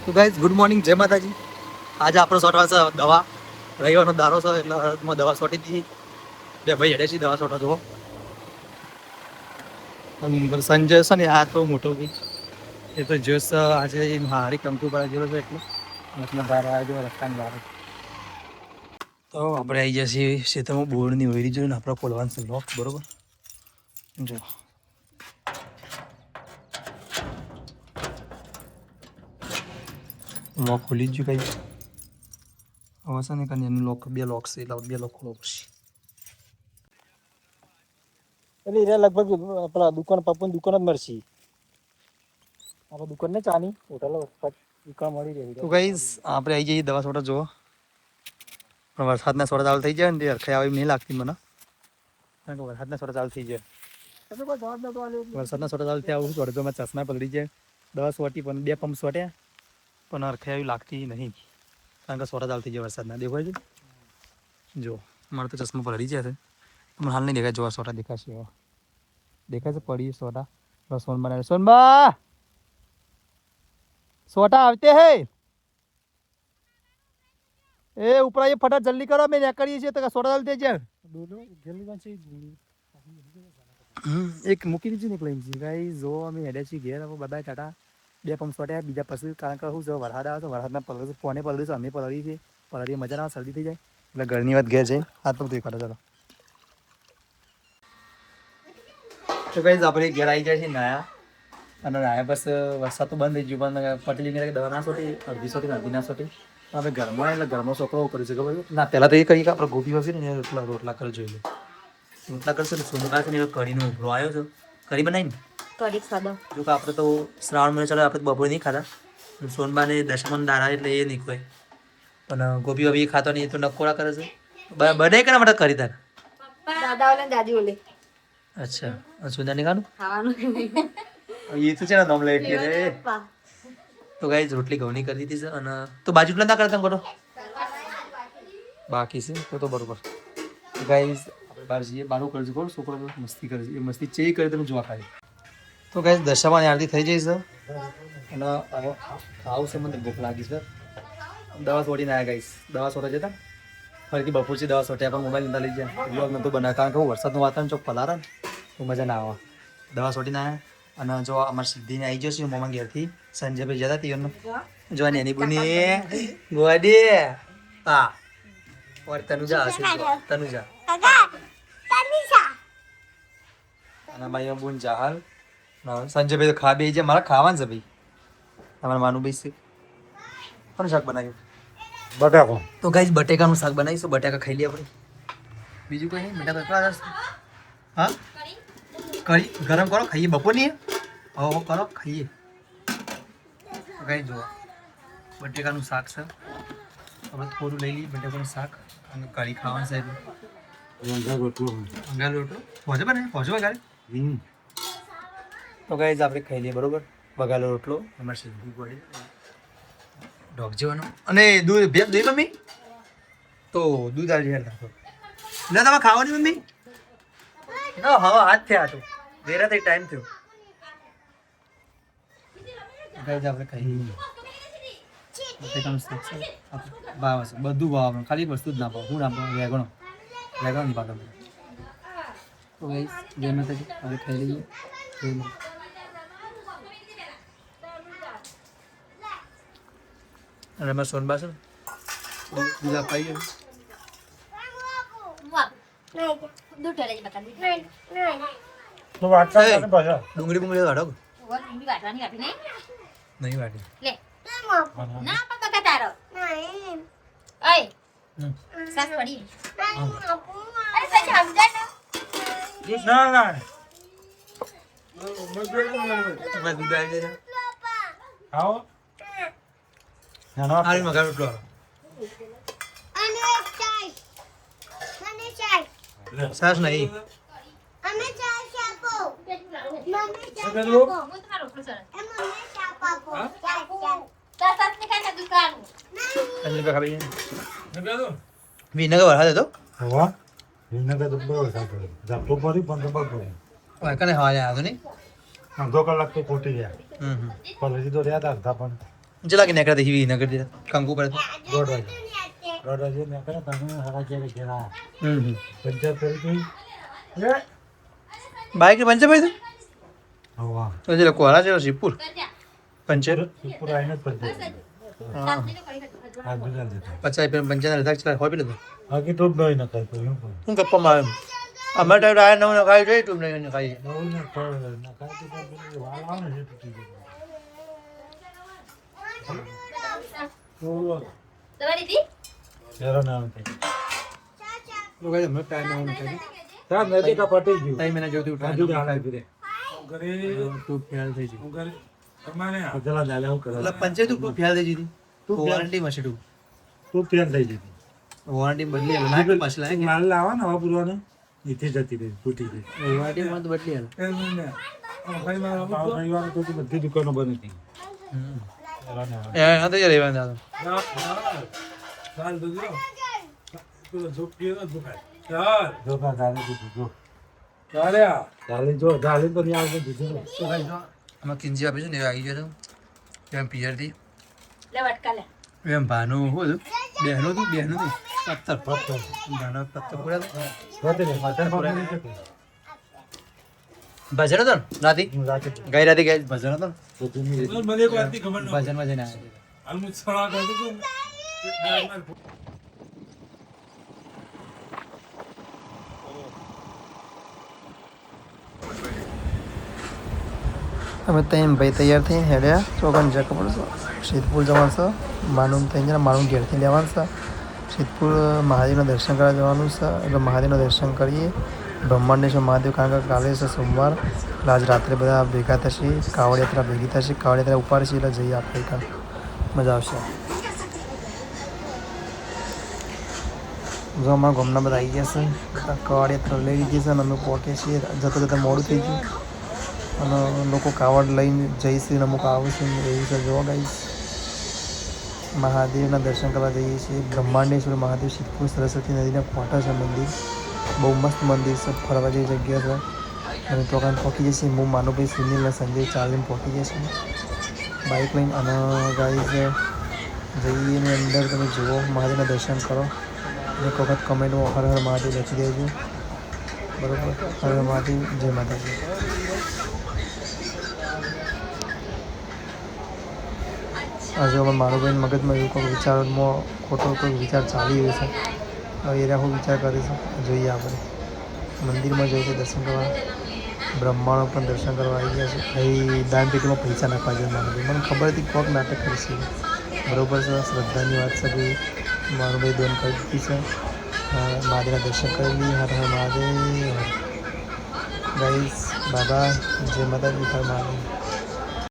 તો guys good morning, જય માતાજી. આજે આપણો સોટવા છે દવા, રવિવારનો દારો છે એટલે હળદમાં દવા સોટી દીધી. બે ભાઈ હેડે છે દવા સોટા જુઓ. સંજય છે ને આ તો મોટો ભાઈ, એ તો જોશ આજે હારી કમતું પડે જેવો છે એટલે બહાર આવ્યો રસ્તાની બહાર. તો આપણે આવી ગયા છીએ ખેતરમાં બોર્ડની વહેરી જોઈને આપણે ખોલવાનું છે લોક, બરોબર. જો લોક ખોલી જ ગયું કઈ હવે છે ને કઈ એનું લોક, બે લોક છે એટલે બે લોક ખોલવો પડશે. એટલે એ લગભગ આપણા દુકાન પપ્પાની દુકાન જ મળશે. આપણે દુકાન ને ચાની હોટલ દુકાન મળી રહી. તો ગાઈઝ આપણે આવી જઈએ દવા સોટા જોવો. પણ વરસાદના સોટા ચાલુ થઈ જાય ને તે અરખાઈ આવી નહીં લાગતી મને, કારણ કે વરસાદના સોટા ચાલુ થઈ જાય. વરસાદના સોટા ચાલુ થયા આવું અડધોમાં ચશ્મા પલળી જાય. દવા સોટી પણ બે પંપ સોટ્યા પણ અરખાઈ આવી લાગતી નહીં, કારણ કે સોટા ચાલુ થઈ જાય વરસાદના. દેખાય છે જો મારે તો ચશ્મા પલળી જાય છે પણ હાલ નહીં દેખાય. જોવા સોટા દેખાશે, એવા દેખાય છે પડી સોટા. બસ સોન બનાવે સોનબા सोटा આવતે હે એ ઉપર આવીએ ફટાફટ જલ્દી કરો, મેં નીકળીએ છીએ તો સોટા ચાલતે છે. એક મૂકી દીધી ને લઈને ગાઈ જો અમે હેડે છીએ ઘેર. હવે બધા ટાટા બે પંપ સોટ્યા બીજા પછી, કારણ કે શું છે વરસાદ આવે તો વરસાદના પલળી ફોને પલળી છે, અમે પલળી છે, પલળી મજા ના આવે, શરદી થઈ જાય એટલે ઘરની વાત ઘેર જઈ હાથ પગ ધોઈ કાઢો. ચાલો તો ગાઈઝ આપણે ઘેર આવી જાય છે નાયા, અને નાયા બસ વરસાદ તો બંધ થઈ ગયું પણ પટેલી દવા ના સોટી, અડધી સોટી અડધી ના સોટી. અમે ઘરમાં એટલે ઘરમાં છોકરો કર્યું છે ખબર ના. પહેલાં તો એ કહીએ કે આપણે ગોપી હશે ને રોટલા કરી જોઈ લે. રોટલા કરશે ને સોનકા છે ને કઢીનો ઉભરો આવ્યો છે, કઢી બનાવીને કઢી ખાધો. જો કે આપણે તો શ્રાવણ મહિનો ચાલે, આપણે બપોરે નહીં ખાતા. સોનબાને દશામાન દાડા એટલે એ નહીં કોઈ, પણ ગોપી ભાભી ખાતો નહીં, એ તો નકોડા કરે છે. બનાવી કેના માટે કરી તાર દાદા ઓલે દાદી ઓલે. અચ્છા સુંદર નહીં ખાવાનું ખાવાનું એ તો છે ને નામ લઈ રે. તો ગાઈઝ રોટલી ઘઉંની કરી દીધી છે અને તો બાજુ ના કરતા કરો બાકી છે તો બરોબર. ગાઈઝ આપણે બહાર જઈએ, બારું કરજો કોણ છોકરો મસ્તી કરે છે, એ મસ્તી ચેઈ કરે તમે જોવા ખાલી. તો ગાઈઝ દશામાની આરતી થઈ જઈ છે અને ખાવું છે, મને ભૂખ લાગી છે. દવા છોડીને આવ્યા ગાઈઝ, દવા છોડવા જતા ફરીથી બપોરથી દવા છોટ્યા પણ મોબાઈલ નતા લઈ જાય, બ્લોગ નહોતું બનાવ્યા કારણ કે વરસાદનું વાતાવરણ ચોક પલારે ને તો મજા ના આવે. દવા છોડીને આવ્યા અને જો અમારે સિદ્ધિને આવી જશે મોમાં ઘેરથી સંજયભાઈ જતા તીરનું જોવાની એની બુની ગોડી હા ઓર તનુજા હશે તનુજા અને ભાઈ બુન જાહલ સંજયભાઈ તો ખા બે છે, મારા ખાવાનું છે ભાઈ. તમારા માનું ભાઈ છે કોનું શાક બનાવ્યું? બટાકો. તો ગાઈઝ બટેકાનું શાક બનાવીશું, બટાકા ખાઈ લઈએ આપણે. બીજું કોઈ નહીં, બટાકા હા કરી ગરમ કરો ખાઈએ બપોરની. હવે કરો ખાઈએ. ગાઈ જુઓ બટેકાનું શાક છે, આપણે થોડું લઈ લઈએ બટેકાનું શાક અને કઢી ખાવાનું છે. અંગાર રોટલો પહોંચે બને પહોંચો વગાડે. તો ગાઈઝ આપણે ખાઈ લઈએ બરોબર. વગાડેલો રોટલો અમારે સીધી પડી ઢોક જેવાનો અને દૂધ ભેજ દઈ મમ્મી તો દૂધ આવી જાય નાખો ના તમે ખાવાની મમ્મી ના હવે હાથ થયા તો વેરા થઈ ટાઈમ થયો. આપણે ખાઈ બટેકાનું શાક છે, ભાવ છે બધું ભાવ આપણું, ખાલી વસ્તુ જ ના ભાવ. શું ના ભાવ? વેગણો વેગણો નહીં ભાવ. તો ગાઈસ જય માતાજી, હવે ખાઈ લઈએ. અને અમારે સોનબા છે ને દૂધ અપાઈ ગયું. ડુંગળી બુંગળી વાળો નહીં વાટી સાસ નહીં. વિનગર વરસાદ હતો કને હવા આવ્યો નહીં, અડધો કલાક તો ખોટી ગયા. પલજી તો રહ્યા હતા અડધા પણ ચલા કે નીકળ્યા હિવી નગર દે કંકુ પર દોઢ વાગે ને કરે તમે હારા કે ઘેરા પંચાયત કરી તું બાઈક પંચર ભાઈ હવા તો જે લોકો હારા છે શિવપુર પંચર સુપુર આઈને જ પંચાયત હા આ ગુજરાત જતો 50 પંચર લડાક ચલા હોય પેલો બાકી તો જ નહીં નખાય કોઈ હું ગપ્પા આવે અમારે ટાઈમ આયા નવ નખાય જોઈ તું નહીં નખાય નવું ને નખાય તો પણ વાળ આવે ને તૂટી જાય જરા ના આવે તો ગાઈસ અમે ટાઈમ નવ નખાય તા નદી કા પટી ગયું ટાઈમ એને જોતી આજુ ઉઠા હાલાય ફિરે તું ફેલ થઈ ગઈ જલા જાલે હું કરે એટલે પંચાયત તું ફેલ થઈ ગઈ તું વોરંટી માં છે તું તું પેન થઈ જતી વોરંટી બદલી આલે ના કે પાછલા કે માલ લાવા ને હવા પૂરવાને નીચે જતી રહી તૂટી ગઈ વોરંટી માં તો બદલી આલે રવિવારે તો બધી દુકાનો બંધ હતી એ હા તો રહેવા દે જોકા ગાલે દીધું જો ગાલે જો ગાલે તો નહીં આવતું દીધું આમાં કિંજી આપી છે ને એ આવી ગયો તો એમ પિયર થી લે વટકા લે એમ ભાનું હું હતું બહેનો હતું પત્તર ભાનો પત્તર પૂરા ભજન હતો ને રાતી ગઈ રાતે ગઈ ભજન હતો ને ભજનમાં જઈને આવ્યા અમે ત્યાં ભાઈ તૈયાર થઈને હેડ્યા ચોકન જક પડશે સિદ્ધપુર જવાનું છે માનું ત્યાં મારું ઘેરથી લેવાનું છે સિદ્ધપુર મહાદેવના દર્શન કરવા જવાનું છે એટલે મહાદેવના દર્શન કરીએ બ્રહ્માંડેશ્વર મહાદેવ કારણ કે કાલે છે સોમવાર એટલે આજ રાત્રે બધા ભેગા થશે કાવડ યાત્રા ભેગી થશે કાવડ યાત્રા ઉપાડશે એટલે જઈએ આપણે કાલ મજા આવશે જો અમારા ગામના બધા આવી ગયા છે કાવડ યાત્રા લઈ લીધી છે અને અમે પહોંચીએ છીએ જતાં જતાં મોડું થઈ ગયું અને લોકો કાવડ લઈને જઈશું અમુક આવશે એવું છે જોવા ગાઈશ મહાદેવના દર્શન કરવા જઈએ છીએ બ્રહ્માંડેશ્વર મહાદેવ સિદ્ધપુર સરસ્વતી નદીના ફોટા છે મંદિર બહુ મસ્ત મંદિર છે ફરવા જેવી જગ્યા છે અને તો કાંઈ પહોંચી જશે હું માનુભાઈ સુનિલ અને સંજય ચાલીને પહોંચી જશે બાઇક લઈને અને ગાઈઝ જઈને અંદર તમે જુઓ મહાદેવના દર્શન કરો એક વખત કમેન્ટમાં હર હર મહાદેવ લખી દેજો બરાબર હર હર મહાદેવ જય માતાજી આજે અમે મારું ભાઈ મગજમાં એવું કોઈ વિચારમાં ખોટો કોઈ વિચાર ચાલી રહ્યો છે હવે એના હું વિચાર કરીશું જોઈએ આપણે મંદિરમાં જઈએ દર્શન કરવા બ્રહ્માંડો પણ દર્શન કરવા આવી ગયા છે અહીં દાનપેટીમાં પૈસા નાખવા જોઈએ મારું ભાઈ મને ખબર હતી કોક નાટક કરીશે બરાબર છે શ્રદ્ધાની વાત છે ભાઈ મારું ભાઈ દોન કરી દીધી છે મહાદેવના દર્શન કરી લઈએ હર હર મહાદેવ ગાઈસ બાબા જય માતાજી હર મહાદેવ